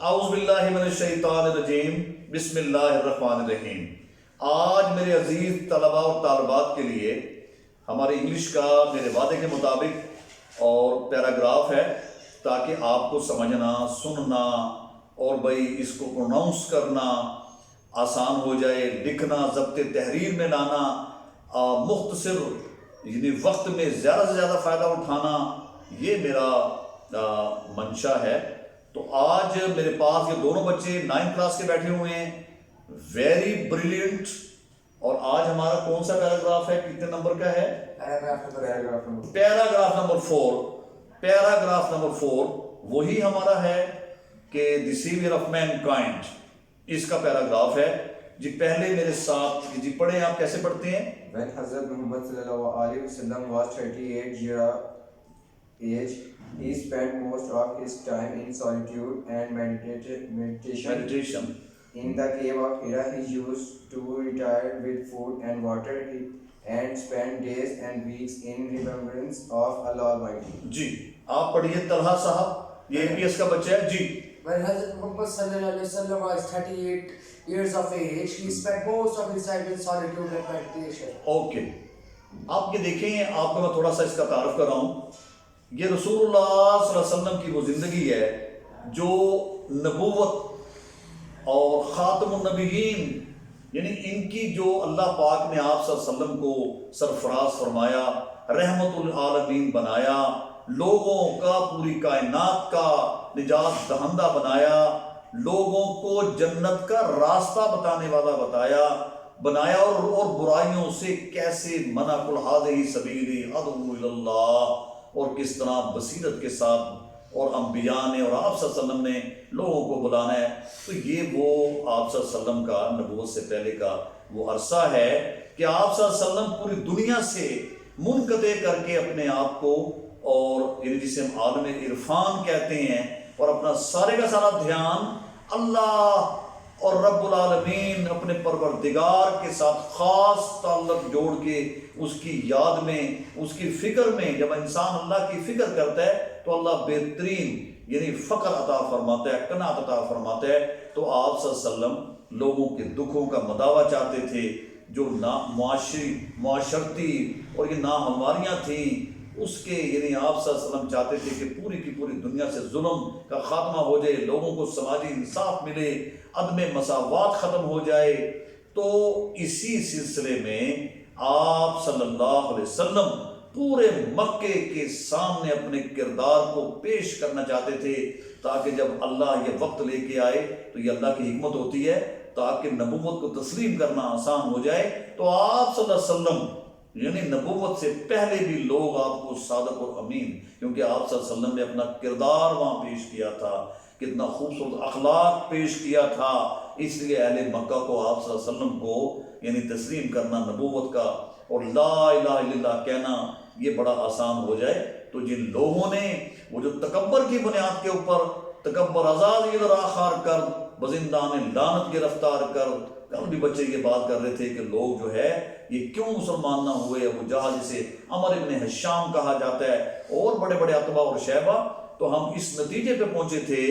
اعوذ باللہ من الشیطان الرجیم، بسم اللہ الرحمن الرحیم۔ آج میرے عزیز طلباء اور طالبات کے لیے ہماری انگلش کا میرے وعدے کے مطابق اور پیراگراف ہے، تاکہ آپ کو سمجھنا، سننا اور بھائی اس کو پروناؤنس کرنا آسان ہو جائے، لکھنا، ضبط تحریر میں لانا، مختصر یعنی وقت میں زیادہ سے زیادہ فائدہ اٹھانا، یہ میرا منشا ہے۔ تو آج میرے پاس یہ دونوں بچے 9th کلاس کے بیٹھے ہوئے ہیں، ویری بریلینٹ۔ اور آج ہمارا کون سا پیراگراف ہے، کتنے نمبر کا ہے؟ Paragraph number 4۔ پیراگراف نمبر 4 وہی ہمارا ہے کہ دی سیویئر آف مین کائنڈ، اس کا پیراگراف ہے جی۔ پہلے میرے ساتھ جی پڑھیں، آپ کیسے پڑھتے ہیں؟ When Hazrat Muhammad sallallahu alaihi wasallam was 38 years age, he spent most of his time in solitude and meditation. In the cave of Hira, he used to retire with food and water and spend days and weeks in remembrance of Allah Almighty. جی آپ پڑھیے طلحہ صاحب، یہ APS کا بچہ ہے جی۔ When Hazrat Muhammad sallallahu alaihi wasallam was 38 years of age, he spent most of his time in solitude and meditation. Okay, آپ یہ دیکھیں، آپ کو میں تھوڑا سا اس کا تعارف کر رہا ہوں۔ یہ رسول اللہ صلی اللہ علیہ وسلم کی وہ زندگی ہے جو نبوت اور خاتم النبیین، یعنی ان کی جو اللہ پاک نے آپ صلی اللہ علیہ وسلم کو سرفراز فرمایا، رحمت العالمین بنایا، لوگوں کا، پوری کائنات کا نجات دہندہ بنایا، لوگوں کو جنت کا راستہ بتانے والا بنایا اور برائیوں سے کیسے منع کل ہذہ سبیلی ادعو الی اللہ، اور کس طرح بصیرت کے ساتھ اور انبیاء نے اور آپ صلی اللہ علیہ وسلم نے لوگوں کو بلانا ہے۔ تو یہ وہ آپ صلی اللہ علیہ وسلم کا نبوت سے پہلے کا وہ عرصہ ہے کہ آپ صلی اللہ علیہ وسلم پوری دنیا سے منقطع کر کے اپنے آپ کو، اور یعنی جسے ہم عالم عرفان کہتے ہیں، اور اپنا سارے کا سارا دھیان اللہ اور رب العالمین اپنے پروردگار کے ساتھ خاص تعلق جوڑ کے اس کی یاد میں، اس کی فکر میں، جب انسان اللہ کی فکر کرتا ہے تو اللہ بہترین یعنی فقر عطا فرماتا ہے، قناعت عطا فرماتا ہے۔ تو آپ صلی اللہ علیہ وسلم لوگوں کے دکھوں کا مداوع چاہتے تھے، جو معاشرتی اور یہ ناہمواریاں تھیں اس کے، یعنی آپ صلی اللہ علیہ وسلم چاہتے تھے کہ پوری کی پوری دنیا سے ظلم کا خاتمہ ہو جائے، لوگوں کو سماجی انصاف ملے، عدم مساوات ختم ہو جائے۔ تو اسی سلسلے میں آپ صلی اللہ علیہ وسلم پورے مکے کے سامنے اپنے کردار کو پیش کرنا چاہتے تھے، تاکہ جب اللہ یہ وقت لے کے آئے تو یہ اللہ کی حکمت ہوتی ہے، تاکہ نبوت کو تسلیم کرنا آسان ہو جائے۔ تو آپ صلی اللہ علیہ وسلم یعنی نبوت سے پہلے بھی لوگ آپ کو صادق اور امین، کیونکہ آپ صلی اللہ علیہ وسلم نے اپنا کردار وہاں پیش کیا تھا، کتنا خوبصورت اخلاق پیش کیا تھا، اس لیے اہل مکہ کو آپ صلی اللہ علیہ وسلم کو یعنی تسلیم کرنا نبوت کا اور لا الہ الا اللہ کہنا یہ بڑا آسان ہو جائے۔ تو جن لوگوں نے وہ جو تکبر کی بنیاد کے اوپر تکبر ازاد آخار کر بزندان لعنت گرفتار کر، کل بھی بچے یہ بات کر رہے تھے کہ لوگ جو ہے یہ کیوں مسلمان نہ ہوئے، ابو جہل جسے عمر ابن حشام کہا جاتا ہے اور بڑے بڑے اتباع اور شیبہ، تو ہم اس نتیجے پہ پہنچے تھے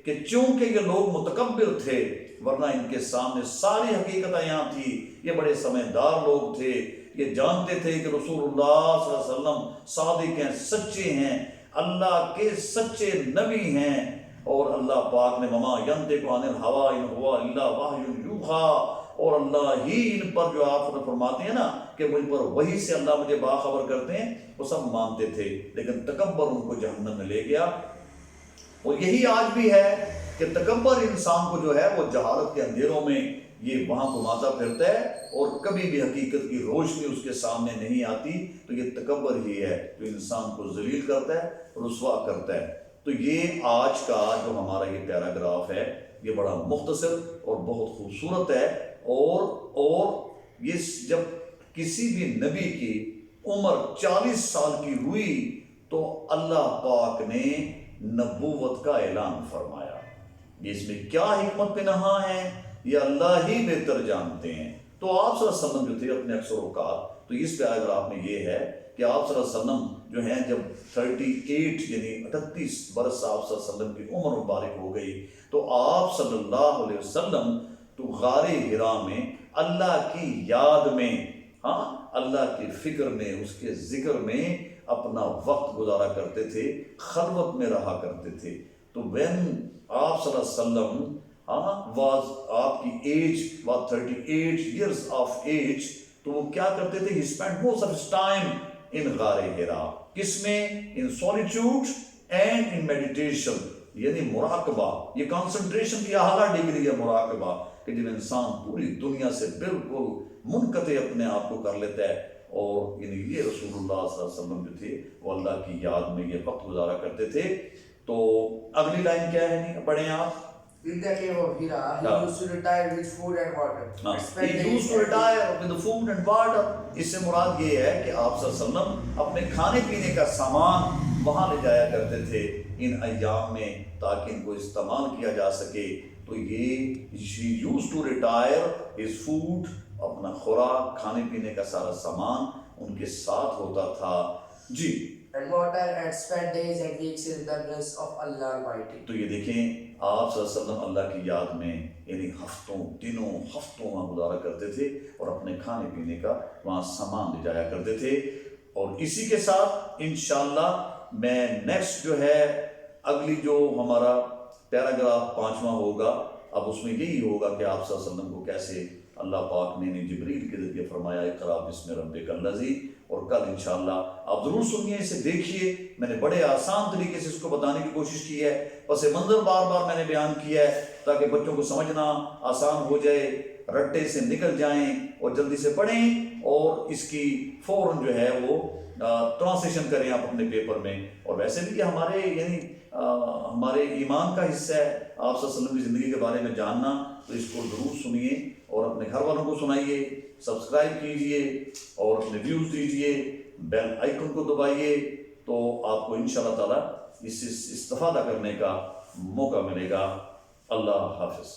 کہ چونکہ یہ لوگ متکبر تھے، ورنہ ان کے سامنے ساری حقیقتیں یہاں تھی، یہ بڑے سمجھدار لوگ تھے، یہ جانتے تھے کہ رسول اللہ صلی اللہ علیہ وسلم صادق ہیں، سچے ہیں، اللہ کے سچے نبی ہیں، اور اللہ پاک نے وما ینطق عن الہویٰ ان ہوا الا وحی یوحیٰ، اور اللہ ہی ان پر جو آپ فرماتے ہیں نا کہ مجھ پر وحی سے اللہ مجھے باخبر کرتے ہیں، وہ سب مانتے تھے، لیکن تکبر ان کو جہنم میں لے گیا۔ اور یہی آج بھی ہے کہ تکبر انسان کو جو ہے وہ جہالت کے اندھیروں میں یہ وہاں گھماتا پھرتا ہے، اور کبھی بھی حقیقت کی روشنی اس کے سامنے نہیں آتی۔ تو یہ تکبر ہی ہے جو انسان کو ذلیل کرتا ہے، رسوا کرتا ہے۔ تو یہ آج کا جو ہمارا یہ پیراگراف ہے یہ بڑا مختصر اور بہت خوبصورت ہے، اور یہ جب کسی بھی نبی کی عمر 40 سال کی ہوئی تو اللہ پاک نے نبوت کا اعلان فرمایا۔ اس میں کیا حکمت پنہاں ہے یہ اللہ ہی بہتر جانتے ہیں۔ تو آپ صلی اللہ علیہ وسلم جو تھے اپنے اکثر اوقات، تو اس پیراگراف میں یہ ہے کہ آپ صلی اللہ علیہ وسلم جو ہیں جب 38 یعنی 38 برس آپ صلی اللہ علیہ وسلم کی عمر مبارک ہو گئی تو آپ صلی اللہ علیہ وسلم تو غار حرا میں اللہ کی یاد میں، اللہ کی فکر میں، اس کے ذکر میں اپنا وقت گزارا کرتے تھے، خلوت میں رہا کرتے تھے. تو when آپ صلی اللہ علیہ وسلم آپ کی age was 38 years of age، تو وہ کیا کرتے تھے؟ he spent most of his time in غار حرا. کس میں؟ in solitude and in meditation، یعنی مراقبہ. یہ کنسنٹریشن کی اعلیٰ ڈگری ہے مراقبہ، کہ جب انسان پوری دنیا سے بالکل منقطع اپنے آپ کو کر لیتا ہے. اور یعنی یہ رسول اللہ صلی اللہ علیہ وسلم جو تھے وہ اللہ کی یاد میں یہ وقت گزارا کرتے تھے. تو اگلی لائن کیا ہے؟ نہیں پڑھیں آپ. In the cave of Hira, he used to retire with food and water. He used to retire with the food and water. اس سے مراد یہ ہے کہ آپ صلی اللہ علیہ وسلم اپنے کھانے پینے کا سامان وہاں لے جایا کرتے تھے ان ایام میں تاکہ ان کو استعمال کیا جا سکے. تو یہ he used to retire his food، اپنا خوراک، کھانے پینے کا سارا سامان ان کے ساتھ ہوتا تھا. جی. And water, and spend days and weeks in the presence of Allah Almighty. تو یہ دیکھیں آپ صلی اللہ علیہ وسلم اللہ کی یاد میں یعنی ہفتوں دنوں ہفتوں وہاں گزارا کرتے تھے اور اپنے کھانے پینے کا وہاں سامان لے جایا کرتے تھے. اور اسی کے ساتھ انشاءاللہ میں نیکسٹ جو ہے اگلی جو ہمارا پیراگراف 5واں ہوگا، اب اس میں یہی ہوگا کہ آپ صلی اللہ علیہ وسلم کو کیسے اللہ پاک نے جبریل کے ذریعے فرمایا اقرأ بسم ربک الذی. اور کل انشاءاللہ آپ ضرور سنیے، اسے دیکھیے. میں نے بڑے آسان طریقے سے اس کو بتانے کی کوشش کی ہے، پس منظر بار بار میں نے بیان کیا ہے تاکہ بچوں کو سمجھنا آسان ہو جائے، رٹے سے نکل جائیں اور جلدی سے پڑھیں اور اس کی فوراً جو ہے وہ ٹرانسلیشن کریں آپ اپنے پیپر میں. اور ویسے بھی یہ ہمارے یعنی ہمارے ایمان کا حصہ ہے آپ صلی اللہ علیہ وسلم کی زندگی کے بارے میں جاننا. تو اس کو ضرور سنیے اور اپنے گھر والوں کو سنائیے، سبسکرائب کیجئے اور اپنے ویوز دیجئے، بیل آئیکن کو دبائیے، تو آپ کو انشاءاللہ تعالیٰ اس سے استفادہ کرنے کا موقع ملے گا. اللہ حافظ.